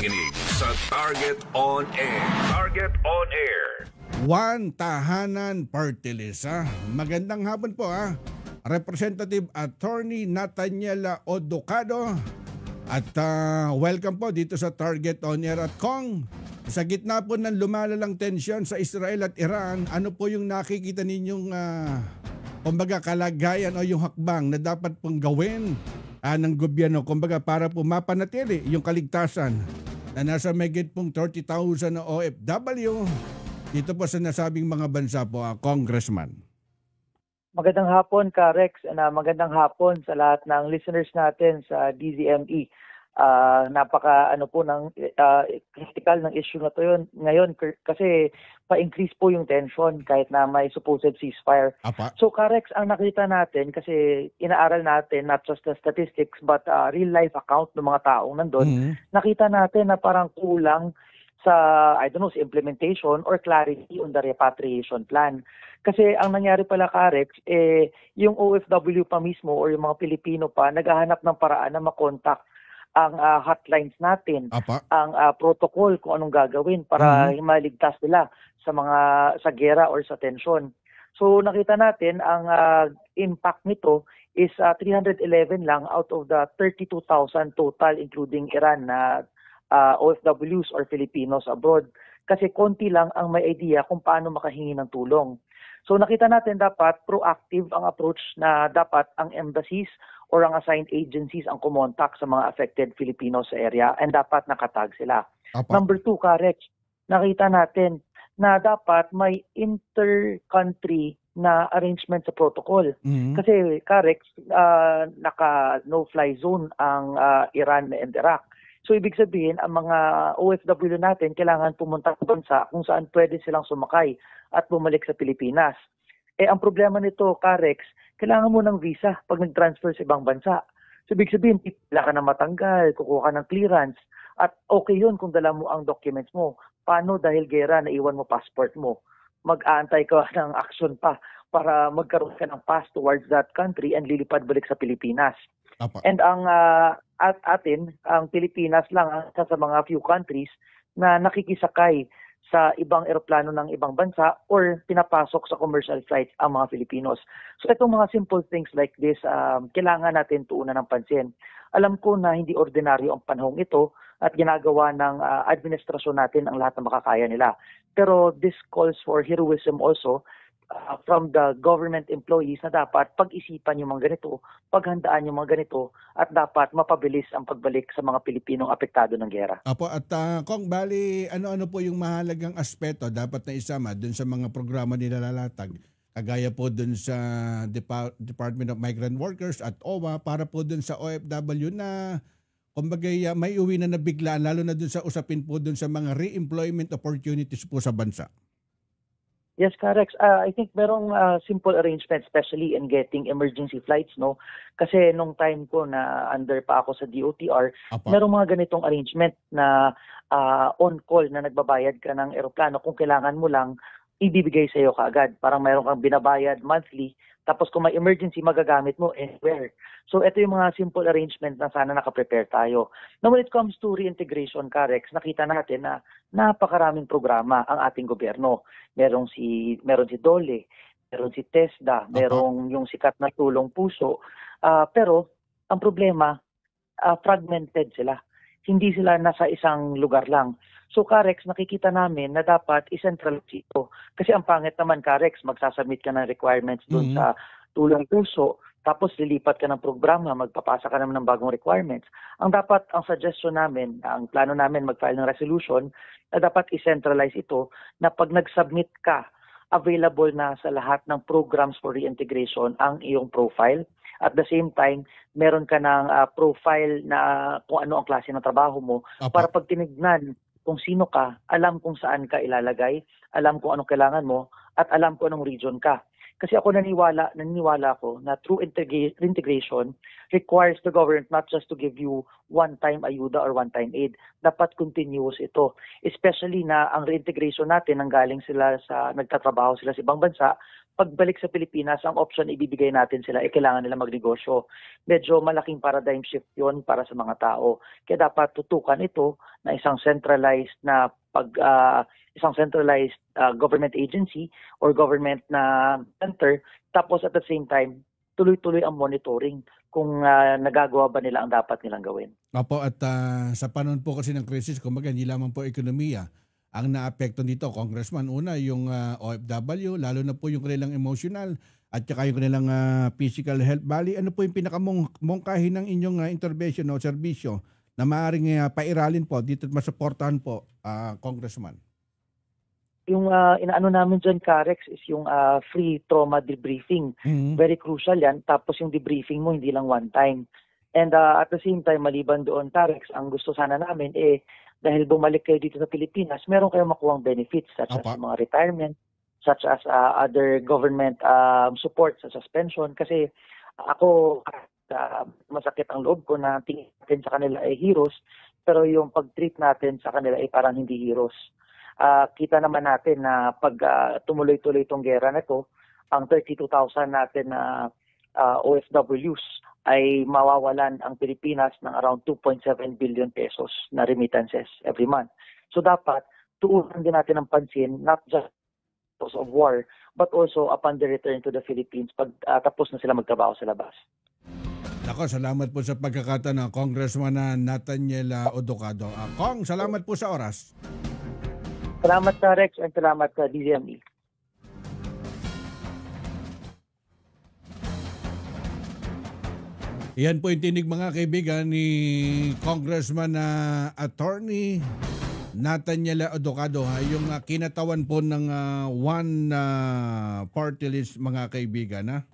nakikinig sa Target on Air. Target on Air. One Tahanan Party List. Magandang hapon po Representative Attorney Nathaniel Odocado. At welcome po dito sa Target on Air. At Kong, sa gitna po ng lumalalang tensyon sa Israel at Iran, ano po yung nakikita ninyong kumbaga kalagayan o yung hakbang na dapat pong gawin ng gobyerno kumbaga para po mapanatili yung kaligtasan na nasa mahigit pong 30,000 na OFW dito po sa nasabing mga bansa po, Congressman? Magandang hapon, Rex, and magandang hapon sa lahat ng listeners natin sa DZME. Napaka critical ng issue na to yun ngayon kasi pa-increase po yung tension kahit na may supposed ceasefire. Apa. So, Rex, ang nakita natin kasi inaaral natin not just the statistics but real life account ng mga taong nandun, nakita natin na parang kulang sa sa implementation or clarity on the repatriation plan. Kasi ang nangyari pala, Rex, yung OFW pa mismo or yung mga Pilipino pa naghahanap ng paraan na makontak ang hotlines natin, Apa. ang protocol kung anong gagawin para maligtas sila sa gera or sa tension. So nakita natin ang impact nito is 311 lang out of the 32,000 total including Iran na OFWs or Filipinos abroad. Kasi konti lang ang may idea kung paano makahingi ng tulong. So nakita natin dapat proactive ang approach na dapat ang embassies or ang assigned agencies ang kumontak sa mga affected Filipinos sa area and dapat nakatag sila. Apa. Number 2, Rex, nakita natin na dapat may inter-country na arrangement sa protocol. Kasi, Rex, naka no-fly zone ang Iran and Iraq. So, ibig sabihin, ang mga OFW natin kailangan pumunta sa bansa kung saan pwede silang sumakay at bumalik sa Pilipinas. Ang problema nito, Rex, kailangan mo ng visa pag nag-transfer sa ibang bansa. So, ibig sabihin, pipila ka na matanggal, kukuha ka ng clearance, at okay yun kung dala mo ang documents mo. Paano dahil gera na iwan mo passport mo? Mag-aantay ka ng action pa para magkaroon ka ng pass towards that country and lilipad balik sa Pilipinas. Apa. And ang ang Pilipinas lang sa mga few countries na nakikisakay sa ibang eroplano ng ibang bansa or pinapasok sa commercial flights ang mga Filipinos. So itong mga simple things like this, kailangan natin tuunan ng pansin. Alam ko na hindi ordinaryo ang panahong ito at ginagawa ng administrasyon natin ang lahat ng makakaya nila. Pero this calls for heroism also from the government employees na dapat pag-isipan yung mga ganito, paghandaan yung mga ganito, at dapat mapabilis ang pagbalik sa mga Pilipinong apektado ng gera. Apo, at Kong, bali, ano po yung mahalagang aspeto dapat na isama dun sa mga programa nilalalatag? Kagaya po dun sa Department of Migrant Workers at OWA para po dun sa OFW na kumbaga may uwi na nabiglaan, lalo na dun sa usapin po dun sa mga re-employment opportunities po sa bansa. Yes, Rex. I think merong simple arrangement, especially in getting emergency flights, no? Kasi nung time ko na under pa ako sa DOTR, merong mga ganitong arrangement na on-call na nagbabayad ka ng eroplano. Kung kailangan mo lang, ibibigay sa iyo kaagad. Parang mayroon kang binabayad monthly, tapos kung may emergency, magagamit mo anywhere. So ito yung mga simple arrangement na sana nakaprepare tayo. Now when it comes to reintegration, Rex, nakita natin na napakaraming programa ang ating gobyerno. Meron si DOLE, meron si TESDA, merong yung sikat na Tulong Puso. Pero ang problema, fragmented sila. Hindi sila nasa isang lugar lang. So, Rex, nakikita namin na dapat i-centralize ito. Kasi ang pangit naman, Rex, magsasubmit ka ng requirements doon sa Tulong Puso, tapos lilipat ka ng programa, magpapasa ka naman ng bagong requirements. Ang suggestion namin, ang plano namin mag-file ng resolution, na dapat i-centralize ito na pag nag-submit ka, available na sa lahat ng programs for reintegration ang iyong profile. At the same time, meron ka ng profile na kung ano ang klase ng trabaho mo para pag tinignan kung sino ka, alam kung saan ka ilalagay, alam kung anong kailangan mo, at alam kung anong region ka. Kasi ako naniniwala ko na true integration requires the government not just to give you one-time ayuda or one-time aid. Dapat continuous ito. Especially na ang reintegration natin nanggaling sila nagtatrabaho sila sa ibang bansa, pagbalik sa Pilipinas, ang option na ibibigay natin sila, kailangan nila magnegosyo. Medyo malaking paradigm shift yun para sa mga tao. Kaya dapat tutukan ito na isang centralized government agency or government na center. Tapos at the same time, tuloy-tuloy ang monitoring kung nagagawa ba nila ang dapat nilang gawin. Opo, at sa panahon po kasi ng krisis, kumbaga hindi lamang po ekonomiya ang naapekto dito, Congressman. Una, yung OFW, lalo na po yung kanilang emotional at saka yung kanilang physical health. Bali, ano po yung pinakamungkahin ng inyong intervention o serbisyo na maaaring pairalin po dito at masuportahan po, Congressman? Yung inaano namin dyan, Carex, is yung free trauma debriefing. Very crucial yan. Tapos yung debriefing mo, hindi lang one time. And at the same time, maliban doon, Carex, ang gusto sana namin, dahil bumalik kayo dito sa Pilipinas, meron kayong makuhang benefits such as mga retirement, such as other government support, such as pension. Kasi ako, masakit ang loob ko na tingin natin sa kanila ay heroes, pero yung pag-treat natin sa kanila ay parang hindi heroes. Kita naman natin na pag tumuloy-tuloy itong gera na ito, ang 32,000 natin na OFWs ay mawawalan ang Pilipinas ng around 2.7 billion pesos na remittances every month. So dapat tuunan din natin ang pansin, not just because of war, but also upon the return to the Philippines pag tapos na sila magtrabaho sa labas. Ako, salamat po sa pagkakataon, Congressman Nathaniel Odocado. Kong, salamat po sa oras. Salamat ka, Rex, and salamat ka, DZME. Yan po yung tinig, mga kaibigan, ni Congressman Attorney Nathaniel Odocado, yung kinatawan po ng one party list, mga kaibigan.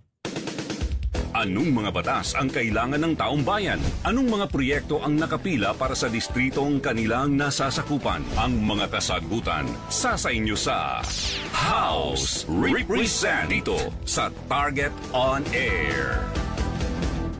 Anong mga batas ang kailangan ng taong bayan? Anong mga proyekto ang nakapila para sa distritong kanilang nasasakupan? Ang mga kasagutan sa inyo sa House Represent dito sa Target on Air.